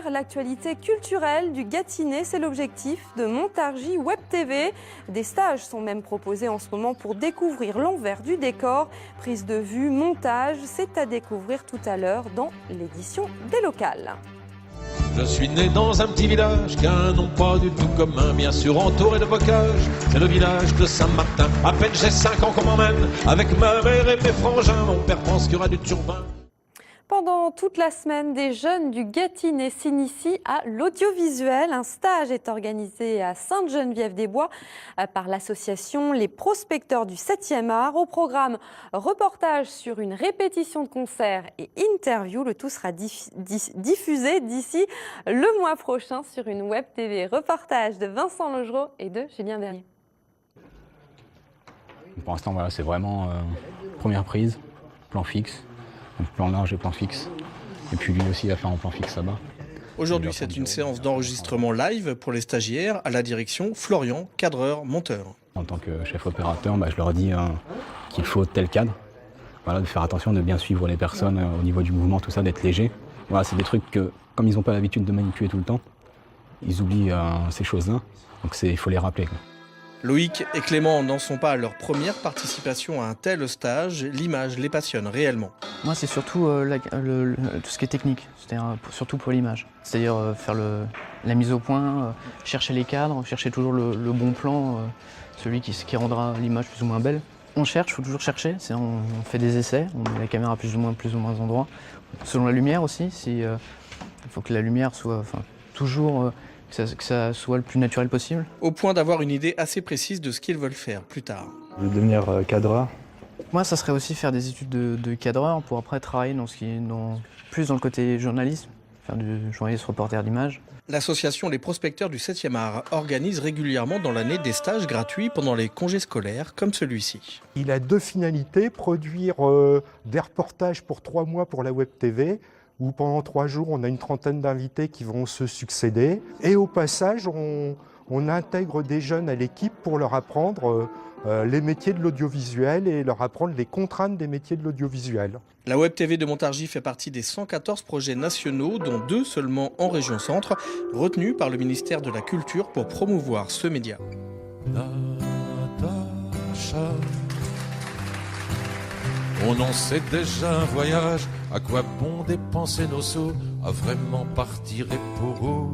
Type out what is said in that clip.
découvrir l'actualité culturelle du Gâtinais. C'est l'objectif de Montargis Web TV. Des stages sont même proposés en ce moment pour découvrir l'envers du décor. Prise de vue, montage, c'est à découvrir tout à l'heure dans l'édition des locales. Je suis né dans un petit village qui a un nom pas du tout commun, bien sûr entouré de bocages. C'est le village de Saint-Martin. À peine j'ai 5 ans qu'on m'emmène avec ma mère et mes frangins. Mon père pense qu'il y aura du turbin. Pendant toute la semaine, des jeunes du Gâtinais s'initient à l'audiovisuel. Un stage est organisé à Sainte-Geneviève-des-Bois par l'association Les Prospecteurs du 7e art. Au programme, reportage sur une répétition de concert et interview. Le tout sera diffusé d'ici le mois prochain sur une web TV. Reportage de Vincent Logereau et de Julien Bernier. Pour l'instant, voilà, c'est vraiment première prise, plan fixe. Donc plan large et plan fixe. Et puis lui aussi a fait un plan fixe là-bas. Aujourd'hui, c'est une séance d'enregistrement live pour les stagiaires à la direction Florian, cadreur, monteur. En tant que chef opérateur, je leur dis qu'il faut tel cadre. Voilà, de faire attention, de bien suivre les personnes au niveau du mouvement, tout ça, d'être léger. Voilà, c'est des trucs que, comme ils n'ont pas l'habitude de manipuler tout le temps, ils oublient ces choses-là. Donc il faut les rappeler, quoi. Loïc et Clément n'en sont pas à leur première participation à un tel stage. L'image les passionne réellement. Moi, c'est surtout tout ce qui est technique, c'est-à-dire surtout pour l'image. C'est-à-dire faire la mise au point, chercher les cadres, chercher toujours le bon plan, celui qui rendra l'image plus ou moins belle. On cherche, il faut toujours chercher, on fait des essais, on met la caméra plus ou moins endroits. Selon la lumière aussi, il faut que la lumière soit toujours... que ça soit le plus naturel possible. Au point d'avoir une idée assez précise de ce qu'ils veulent faire plus tard. Je veux devenir cadreur. Moi, ça serait aussi faire des études de cadreur pour après travailler plus dans le côté journalisme, faire du journalisme reporter d'image. L'association Les Prospecteurs du 7e art organise régulièrement dans l'année des stages gratuits pendant les congés scolaires, comme celui-ci. Il a 2 finalités, produire des reportages pour 3 mois pour la Web TV, où pendant 3 jours, on a une trentaine d'invités qui vont se succéder. Et au passage, on intègre des jeunes à l'équipe pour leur apprendre les métiers de l'audiovisuel et leur apprendre les contraintes des métiers de l'audiovisuel. La Web TV de Montargis fait partie des 114 projets nationaux, dont 2 seulement en région centre, retenus par le ministère de la Culture pour promouvoir ce média. Natacha. On en sait déjà un voyage, à quoi bon dépenser nos sous, à vraiment partir et pour où?